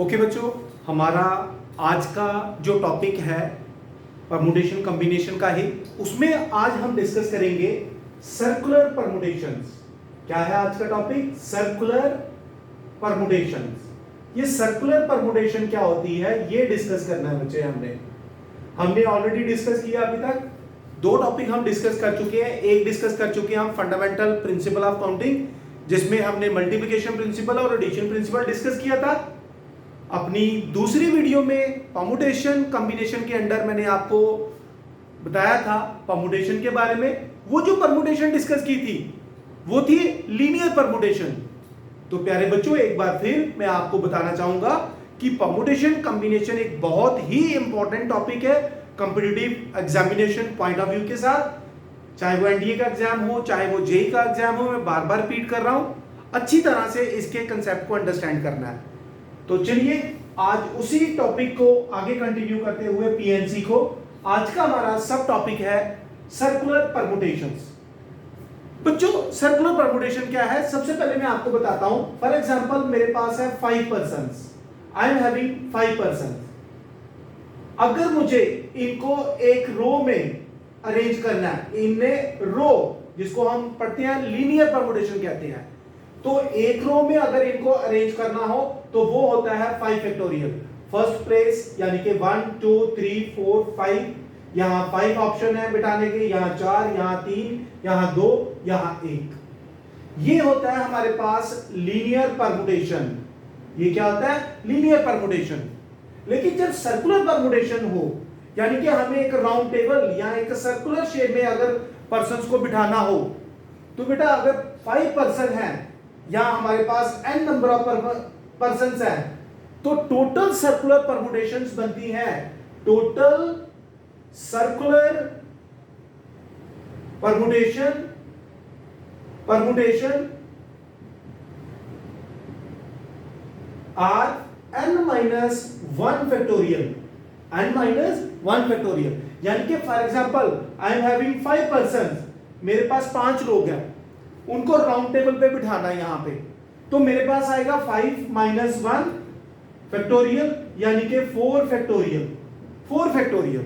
Okay बच्चों, हमारा आज का जो टॉपिक है परमुटेशन कॉम्बिनेशन का ही, उसमें आज हम डिस्कस करेंगे सर्कुलर परमुटेशंस। क्या है आज का टॉपिक? Circular permutations. ये सर्कुलर परमुटेशन क्या होती है ये डिस्कस करना है बच्चे। हमने ऑलरेडी डिस्कस किया अभी तक। दो टॉपिक हम डिस्कस कर चुके हैं। एक डिस्कस कर चुके हैं हम फंडामेंटल प्रिंसिपल ऑफ काउंटिंग, जिसमें हमने मल्टीप्लिकेशन प्रिंसिपल और एडिशन प्रिंसिपल डिस्कस किया था। अपनी दूसरी वीडियो में परमुटेशन कॉम्बिनेशन के अंडर मैंने आपको बताया था परमुटेशन के बारे में। वो जो परमुटेशन डिस्कस की थी वो थी लीनियर परमुटेशन। तो प्यारे बच्चों, एक बार फिर मैं आपको बताना चाहूंगा कि परमुटेशन कॉम्बिनेशन एक बहुत ही इंपॉर्टेंट टॉपिक है competitive examination point of view के साथ। चाहे वो एनडीए का एग्जाम हो, चाहे वो जेई का एग्जाम हो, मैं बार बार रिपीट कर रहा हूं, अच्छी तरह से इसके कंसेप्ट को अंडरस्टैंड करना है। तो चलिए आज उसी टॉपिक को आगे कंटिन्यू करते हुए पीएनसी को, आज का हमारा सब टॉपिक है सर्कुलर परमुटेशंस। बच्चों, सर्कुलर परमुटेशन क्या है? सबसे पहले मैं आपको बताता हूं। फॉर एग्जांपल मेरे पास है 5 persons, I am having 5 persons. अगर मुझे इनको एक रो में अरेंज करना है, इनमें रो जिसको हम पढ़ते हैं लीनियर परमुटेशन कहते हैं, तो एक रो में अगर इनको अरेंज करना हो तो वो होता है 5 फैक्टोरियल। फर्स्ट प्लेस यानी कि 1 2 3 4 5, यहां 5 ऑप्शन है बिठाने के, यहां 4, यहां 3, यहां 2, यहां 1। ये होता है हमारे पास लीनियर परमुटेशन। ये क्या होता है? Linear permutation. लेकिन जब सर्कुलर परमुटेशन हो, यानी कि हमें एक राउंड टेबल या एक सर्कुलर शेप में अगर पर्संस को बिठाना हो, तो बेटा अगर 5 पर्सन है या हमारे पास n नंबर ऑफ पर्संस है, तो टोटल सर्कुलर परमुटेशंस बनती है, total circular permutation are n-1 factorial, n-1 factorial. यानी कि for example I am having 5 persons, मेरे पास 5 लोग हैं, उनको राउंड टेबल पे बिठाना है यहां पे, तो मेरे पास आएगा 5 - 1 फैक्टोरियल यानी कि 4 फैक्टोरियल, 4 फैक्टोरियल।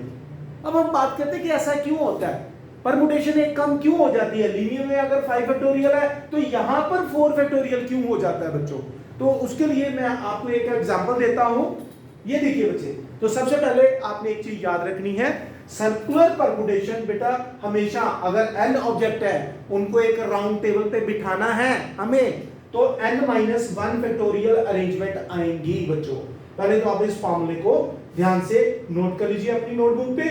अब हम बात करते हैं कि ऐसा क्यों होता है, परमुटेशन एक कम क्यों हो जाती है? लीनियर में अगर 5 फैक्टोरियल है तो यहां पर 4 फैक्टोरियल क्यों हो जाता है बच्चों? तो उसके लिए मैं आपको एक एग्जांपल देता हूं। ये देखिए बच्चे, तो सबसे पहले आपने एक चीज याद रखनी है, सर्कुलर परमुटेशन बेटा हमेशा अगर n ऑब्जेक्ट है उनको एक राउंड टेबल पे बिठाना है हमें, तो n-1 फैक्टोरियल अरेंजमेंट आएंगी बच्चों। पहले तो आप इस फॉर्मूले को ध्यान से नोट कर लीजिए अपनी नोटबुक पे।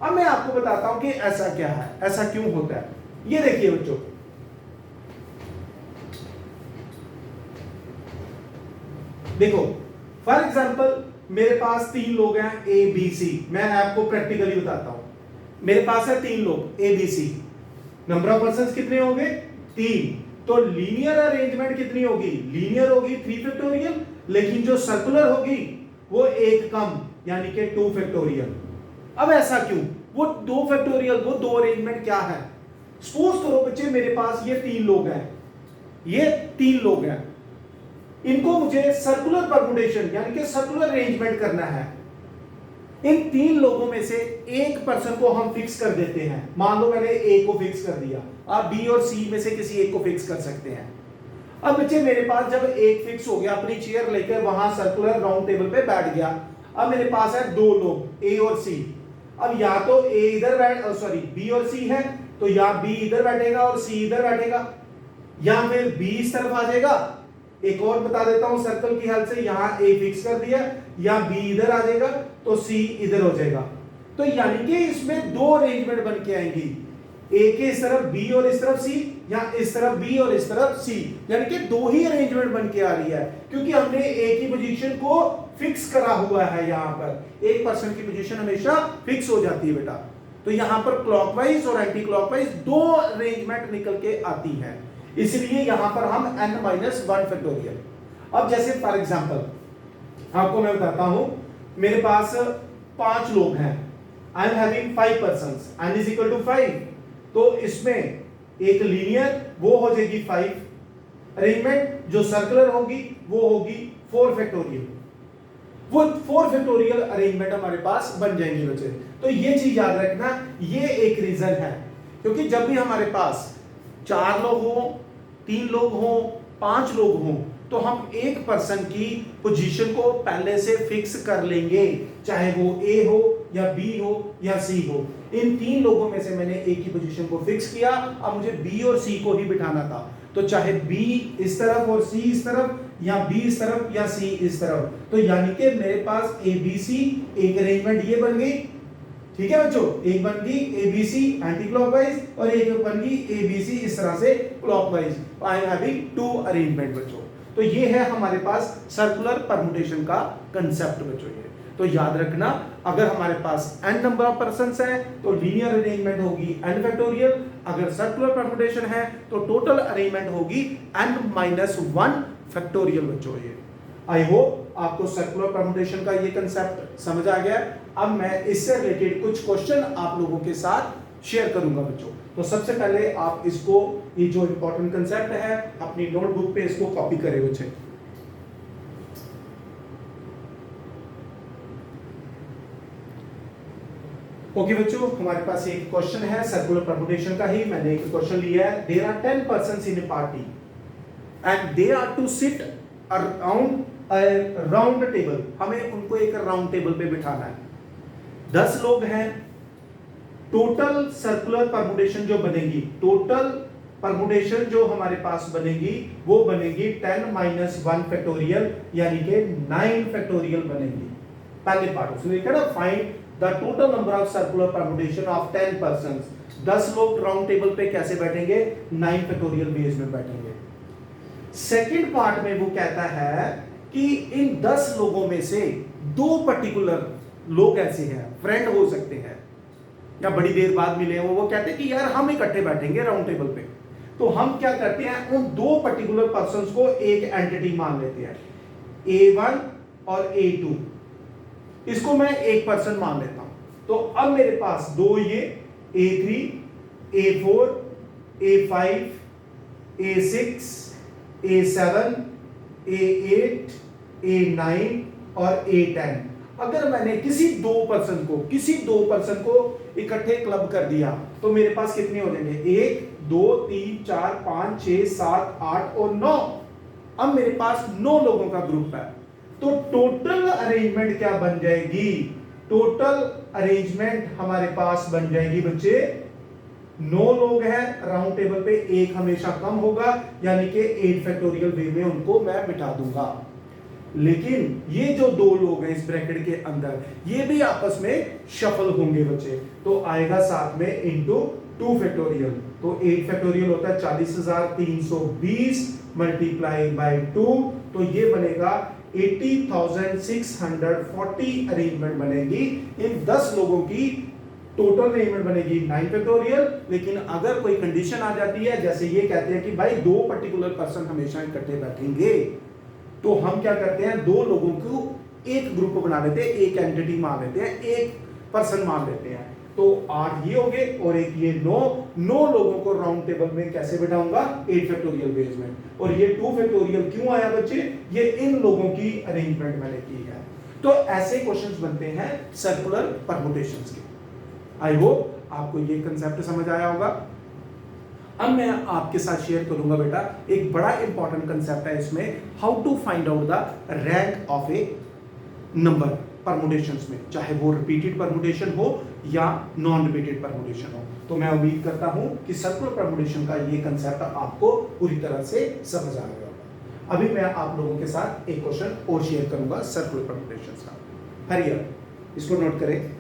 अब मैं आपको बताता हूं कि ऐसा क्या है, ऐसा क्यों होता है। ये देखिए बच्चों, देखो फॉर एग्जांपल मेरे पास 3 लोग हैं ए बी सी। मैं आपको प्रैक्टिकली बताता हूं। मेरे पास है 3 लोग A B C. Number of persons कितने होंगे? 3। तो लीनियर अरेंजमेंट कितनी होगी? लीनियर होगी 3 फैक्टोरियल, लेकिन जो सर्कुलर होगी वो एक कम यानी कि 2 फैक्टोरियल। अब ऐसा क्यों? वो 2 फैक्टोरियल, वो 2 अरेंजमेंट क्या है? सपोज करो बच्चे मेरे पास ये 3 लोग हैं, ये 3 लोग हैं, इनको मुझे सर्कुलर परमुटेशन यानी कि सर्कुलर अरेंजमेंट करना है। इन 3 लोगों में से एक पर्सन को हम फिक्स कर देते हैं। मान लो मैंने ए को फिक्स कर दिया, आप बी और सी में से किसी एक को फिक्स कर सकते हैं। अब बच्चे मेरे पास जब एक फिक्स हो गया, अपनी चेयर लेकर वहां सर्कुलर राउंड टेबल पे बैठ गया, अब मेरे पास है 2 लोग ए और सी। अब या तो ए इधर बी और सी है, तो या बी इधर बैठेगा और सी इधर बैठेगा, या फिर बी इस तरफ आ जाएगा। एक और बता देता हूं सर्कल की हेल्प से, यहां ए फिक्स कर दिया, या बी इधर आ जाएगा तो सी इधर हो जाएगा। तो यानी कि इसमें 2 अरेंजमेंट बन के आएंगी, ए के इस तरफ बी और इस तरफ सी, या इस तरफ बी और इस तरफ सी, यानी कि 2 ही अरेंजमेंट बन के आ रही है, क्योंकि हमने ए की पोजीशन को फिक्स करा हुआ है। यहां पर एक पर्सन की पोजीशन हमेशा फिक्स हो जाती है बेटा। तो यहां पर क्लॉकवाइज और एंटी क्लॉकवाइज 2 अरेंजमेंट निकल के आती है, इसलिए यहां पर हम n-1 फैक्टोरियल। अब जैसे फॉर एग्जांपल आपको मैं बताता हूं, मेरे पास 5 लोग हैं, आई एम हैविंग 5 पर्संस, n = 5, तो इसमें एक लीनियर वो हो जाएगी 5 अरेंजमेंट, जो सर्कुलर होगी वो होगी 4 फैक्टोरियल। वो 4 फैक्टोरियल अरेंजमेंट हमारे पास बन जाएंगे बच्चे। तो ये चीज याद रखना, ये एक रीजन है, क्योंकि जब भी हमारे पास 4 लोग हो, 3 लोग हो, 5 लोग हो, तो हम एक पर्सन की पोजीशन को पहले से फिक्स कर लेंगे, चाहे वो ए हो या बी हो या सी हो। इन 3 लोगों में से मैंने ए की पोजीशन को फिक्स किया, अब मुझे बी और सी को ही बिठाना था, तो चाहे बी इस तरफ और सी इस तरफ, या बी इस तरफ या सी इस तरफ, तो यानी कि मेरे पास ए बी सी एक अरेंजमेंट ये बन गई, ठीक है बच्चों, एक बन गई A B C anticlockwise और एक बन गई ए बी सी इस तरह से clockwise. I am having 2 arrangement बच्चों। तो ये है हमारे पास सर्कुलर परमुटेशन का कंसेप्ट बच्चों। ये तो याद रखना, अगर हमारे पास n नंबर ऑफ पर्संस है तो लीनियर अरेंजमेंट होगी n फैक्टोरियल, अगर सर्कुलर परमुटेशन है तो टोटल अरेंजमेंट होगी n-1 फैक्टोरियल बच्चों। ये आई होप आपको सर्कुलर परमुटेशन का ये कंसेप्ट समझ आ गया। अब मैं इससे रिलेटेड कुछ क्वेश्चन आप लोगों के साथ शेयर करूंगा बच्चों। तो सबसे पहले आप इसको, ये जो इंपॉर्टेंट कंसेप्ट है, अपनी नोटबुक पे इसको कॉपी करें बच्चे। ओके बच्चों, हमारे पास एक क्वेश्चन है सर्कुलर परमुटेशन का ही। मैंने एक क्वेश्चन लिया है, there are 10 persons in a party and they are to sit around round table. हमें उनको एक राउंड टेबल पे बिठाना है, 10 लोग हैं। टोटल सर्कुलर परमुटेशन जो बनेगी, टोटल परमुटेशन जो हमारे पास बनेगी वो बनेगी 10-1 फैक्टोरियल, यानी कि 9 फैक्टोरियल बनेगी। पहले पार्ट उसने लिखा ना, find the total number of circular permutation of 10 persons. 10 लोग राउंड टेबल पे कैसे बैठेंगे, 9 फैक्टोरियल बेस में बैठेंगे। सेकंड पार्ट में वो कहता है कि इन 10 लोगों में से 2 पर्टिकुलर लोग ऐसे हैं, फ्रेंड हो सकते हैं या बड़ी देर बाद मिले हो, वो कहते हैं कि यार हम इकट्ठे बैठेंगे राउंड टेबल पे। तो हम क्या करते हैं, उन 2 पर्टिकुलर पर्संस को एक एंटिटी मान लेते हैं, A1 और A2, इसको मैं एक पर्सन मान लेता हूं। तो अब मेरे पास 2 ये A3, A4, A5, A6, A7, A8, A9 और A10। अगर मैंने किसी 2 पर्सन को इकट्ठे क्लब कर दिया तो मेरे पास कितने हो जाएंगे, 1 2 3 4 5 6 7 8 और 9। अब मेरे पास 9 लोगों का ग्रुप है, तो टोटल अरेंजमेंट क्या बन जाएगी, टोटल अरेंजमेंट हमारे पास बन जाएगी बच्चे, 9 लोग हैं राउंड टेबल पे, एक हमेशा कम होगा, यानी कि 8 फैक्टोरियल वे में उनको मैं बिठा दूंगा। लेकिन ये जो 2 लोग हैं इस ब्रैकेट के अंदर, ये भी आपस में शफल होंगे बच्चे, तो आएगा साथ में इनटू 2 फैक्टोरियल। तो 8 फैक्टोरियल होता है 40,320 मल्टीप्लाई बाय 2, तो ये बनेगा 80,640 अरेंजमेंट बनेगी। इन 10 लोगों की टोटल अरेंजमेंट बनेगी 9 फैक्टोरियल। लेकिन अगर कोई कंडीशन आ जाती है, जैसे ये कहते हैं कि भाई 2 पर्टिकुलर पर्सन हमेशा इकट्ठे बैठेंगे, तो हम क्या करते हैं, 2 लोगों को एक ग्रुप बना लेते हैं, एक एंटिटी मान लेते हैं, एक पर्सन मान लेते हैं। तो 8 ये हो गए और एक ये 9 लोगों को राउंड टेबल में कैसे बिठाऊंगा, 8 फैक्टोरियल बेस में। और ये 2 फैक्टोरियल क्यों आया बच्चे, ये इन लोगों की अरेंजमेंट मैंने की है। तो ऐसे क्वेश्चंस बनते हैं सर्कुलर परमुटेशंस के। आई होप आपको ये कंसेप्ट समझ आया होगा। अब मैं आपके साथ शेयर करूंगा बेटा एक बड़ा इंपॉर्टेंट कंसेप्ट है इसमें, how to find out the rank of a number permutations में, चाहे वो रिपीटेड परमुटेशन हो या नॉन रिपीटेड परमुटेशन हो। तो मैं उम्मीद करता हूं कि सर्कुलर परमुटेशन का ये कंसेप्ट आपको पूरी तरह से समझ आ गया होगा। अभी मैं आप लोगों के साथ एक क्वेश्चन और शेयर करूंगा सर्कुलर परमुटेशंस का। हरियर इसको नोट करें।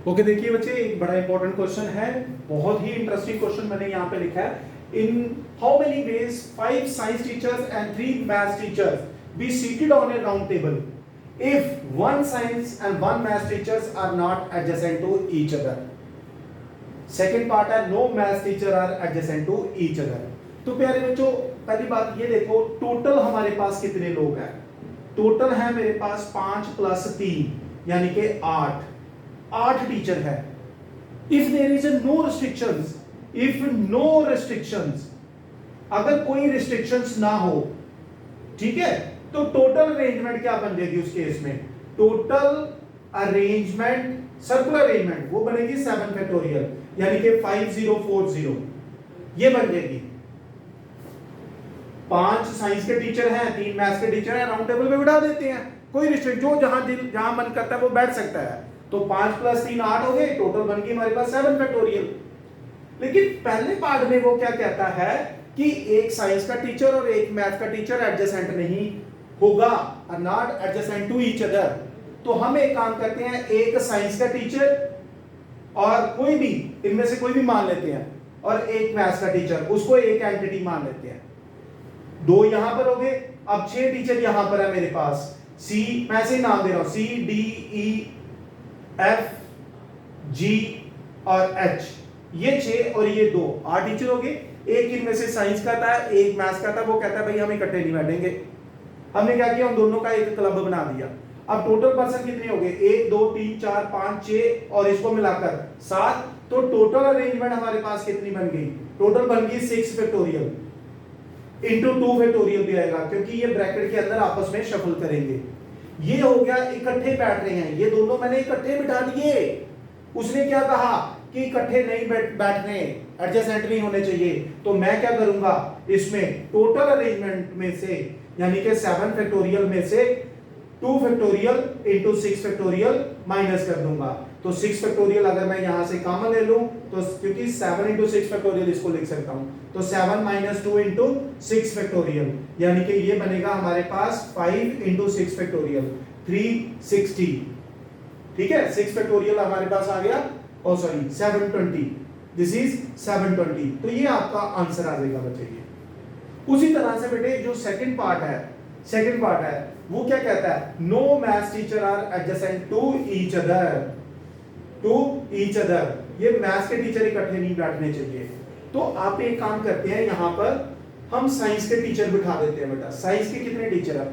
ओके देखिए बच्चे, एक बड़ा इंपॉर्टेंट क्वेश्चन है, बहुत ही इंटरेस्टिंग क्वेश्चन मैंने यहाँ पे लिखा है। In how many ways 5 science teachers and 3 maths teachers be seated on a round table if 1 science and 1 maths teachers are not adjacent to each other. Second part है, no maths teacher are adjacent to each other. तो प्यारे बच्चों, पहली बात ये देखो, total हमारे पास कितने लोग हैं, टोटल है मेरे पास 5 + 3 यानी कि 8 टीचर है। If there is no restrictions, if no restrictions, अगर कोई रिस्ट्रिक्शंस ना हो, ठीक है, तो टोटल अरेंजमेंट क्या बन जाएगी उस केस में? टोटल अरेंजमेंट, सर्कुलर अरेंजमेंट वो बनेगी 7 फैक्टोरियल, यानी कि 5040 ये बन जाएगी। 5 साइंस के टीचर हैं, 3 मैथ्स के टीचर हैं, राउंड टेबल पे बिठा देते हैं, कोई रिस्ट्रिक्ट, जो जहां मन करता है वो बैठ सकता है। तो 5 + 3 8 हो गए, टोटल बन गई हमारे पास 7 फैक्टोरियल। लेकिन पहले पार्ट में वो क्या कहता है कि एक साइंस का टीचर और एक मैथ का टीचर एडजेसेंट नहीं होगा, are not adjacent to each other. तो हम एक काम करते हैं, एक साइंस का टीचर और कोई भी इनमें से कोई भी मान लेते हैं, और एक मैथ्स का टीचर, उसको एक एंटिटी मान लेते हैं। 2 यहां पर हो गए। अब 6 टीचर यहां पर है मेरे पास, सी, मैं ऐसे नाम दे रहा हूं, C D E F G और एच, ये 6 और ये 2, 8 टीचर हो गए। एक इनमें से साइंस का था, एक मैथ्स का था, वो कहता है भाई हम इकट्ठे नहीं बैठेंगे। हमने क्या किया, उन दोनों का एक क्लब बना दिया। अब टोटल पर्सन कितने हो गए? 1 2 3 4 5 6 और इसको मिलाकर 7। तो टोटल अरेंजमेंट हमारे पास कितनी बन गई? टोटल बन गई 6 फैक्टोरियल इंटू 2 फैक्टोरियल भी आएगा, क्योंकि ये ब्रैकेट के अंदर आपस में शफल करेंगे। ये हो गया इकट्ठे बैठ रहे हैं, ये दोनों मैंने इकट्ठे बिठा दिए। उसने क्या कहा कि इकट्ठे नहीं बैठने, एडजेसेंट नहीं होने चाहिए। तो मैं क्या करूंगा, इसमें टोटल अरेंजमेंट में से, यानी कि 7 फैक्टोरियल में से 2 फैक्टोरियल इंटू 6 फैक्टोरियल माइनस कर दूंगा। तो 6 फैक्टोरियल अगर मैं यहां से कॉमन ले लूं, तो क्योंकि 7 इंटू 6 फैक्टोरियल इसको लिख सकता हूं, तो 7 - 2 इंटू 6 फैक्टोरियल, यानी कि ये बनेगा हमारे पास 5 इंटू 6 फैक्टोरियल 360। ठीक है, 6 फैक्टोरियल हमारे पास आ गया, और सॉरी 720, दिस इज 720। तो ये आपका आंसर आ जाएगा बच्चे। उसी तरह से बेटे जो सेकंड पार्ट है वो क्या कहता है? No maths teacher are adjacent to each other. ये मैथ्स के टीचर इकट्ठे नहीं बैठने चाहिए। तो आप एक काम करते हैं, यहां पर हम साइंस के टीचर बिठा देते हैं। बेटा साइंस के कितने टीचर है?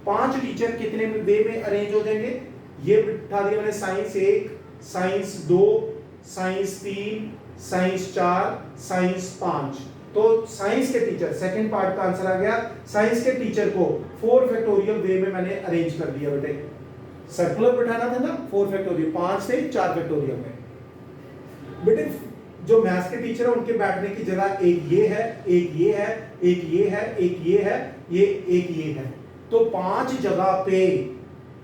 5 टीचर कितने वे में अरेंज हो जाएंगे? ये बिठा दिया मैंने, science 1, science 2, science 3, science 4, science 5। तो साइंस के टीचर, सेकंड पार्ट का आंसर आ गया। साइंस के टीचर को 4 फैक्टोरियल वे में मैंने अरेंज कर दिया बेटे। सर्कुलर बिठाना था ना, 4 फैक्टोरियल, 5 से 4 फैक्टोरियल में। बेटे जो मैथ्स के टीचर है उनके बैठने की जगह एक ये है, एक ये है, एक ये है, एक ये है, एक ये है। तो 5 जगह पे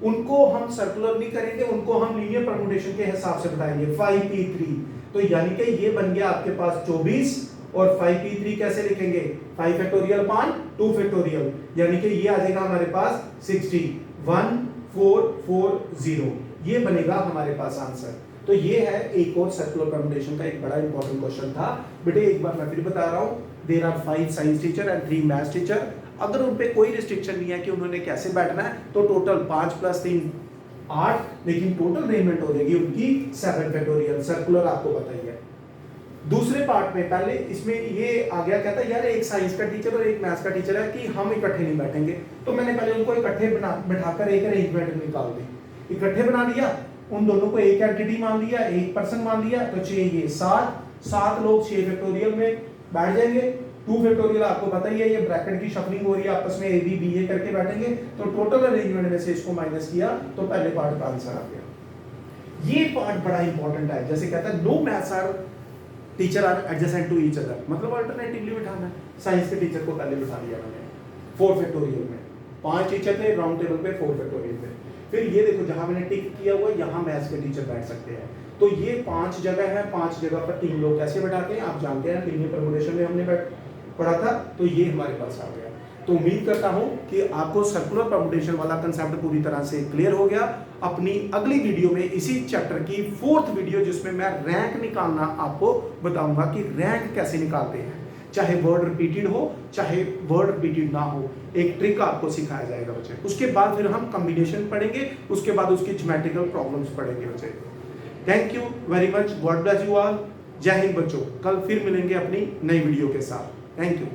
उनको हम सर्कुलर नहीं करेंगे, उनको हम लीनियर परम्यूटेशन के हिसाब से बताएंगे। 5p3, तो यानी कि ये बन गया आपके पास 24, और 5p3 कैसे लिखेंगे? 5 फैक्टोरियल अपान 2 फैक्टोरियल, यानी कि ये आ जाएगा हमारे पास 60, 1440, ये बनेगा हमारे पास आंसर। तो ये है एक और सर्कुलर परम्यूटेशन का एक बड़ा इंपॉर्टेंट क्वेश्चन था बेटे। एक बार मैं फिर बता रहा हूँ, there are 5 science teacher and 3 maths teacher. अगर उन पे कोई रिस्ट्रिक्शन नहीं है कि उन्होंने कैसे बैठना है, तो टोटल 5 + 3 8, लेकिन टोटल अरेंजमेंट हो जाएगी उनकी 7 फैक्टोरियल। सर्कुलर आपको पता ही है। दूसरे पार्ट में पहले इसमें ये आ गया, कहता है यार एक साइंस का टीचर और एक मैथ्स का टीचर है कि हम इकट्ठे नहीं बैठेंगे। तो मैंने पहले उनको इकट्ठे बिठाकर एक अरेंजमेंट निकाल दी। इकट्ठे बना दिया, उन दोनों को एक एंटिटी मान लिया, एक पर्सन मान लिया। तो 6 ये 7 लोग 6 फैक्टोरियल में बैठ जाएंगे। 2 फैक्टोरियल आपको पता ही है, ये ब्रैकेट की शफलिंग हो रही है, आपस में ए बी बी ए करके बैठेंगे। तो टोटल अरेंजमेंट में से इसको माइनस किया, तो पहले पार्ट का आंसर आ गया। ये पार्ट बड़ा इंपॉर्टेंट है। जैसे कहता है no maths are teacher are adjacent to each other, मतलब अल्टरनेटिवली बिठाना है। साइंस के टीचर को पहले बिठा दिया मैंने 4 फैक्टोरियल में, 5 टीचर थे राउंड टेबल पे 4 फैक्टोरियल पे। फिर ये देखो जहां मैंने टिक किया हुआ है, यहाँ मैथ्स के टीचर बैठ सकते हैं। तो ये 5 जगह है, 5 जगह पर 3 लोग कैसे बैठाते हैं आप जानते हैं, लीनियर परम्यूटेशन में हमने पढ़ा था। तो ये हमारे पास आ गया। तो उम्मीद करता हूं कि आपको सर्कुलर परम्यूटेशन वाला कंसेप्ट पूरी तरह से क्लियर हो गया। अपनी अगली वीडियो में इसी चैप्टर की 4th वीडियो, जिसमें मैं रैंक निकालना आपको बताऊंगा कि रैंक कैसे निकालते हैं, चाहे वर्ड रिपीटेड हो चाहे वर्ड रिपीटेड ना हो, एक ट्रिक आपको सिखाया जाएगा बच्चे। उसके बाद फिर हम कॉम्बिनेशन पढ़ेंगे, उसके बाद उसकी ज्योमेट्रिकल प्रॉब्लम्स पढ़ेंगे बच्चे। Thank you very much, God bless you all. जय हिंद बच्चों, कल फिर मिलेंगे अपनी नई वीडियो के साथ। Thank you.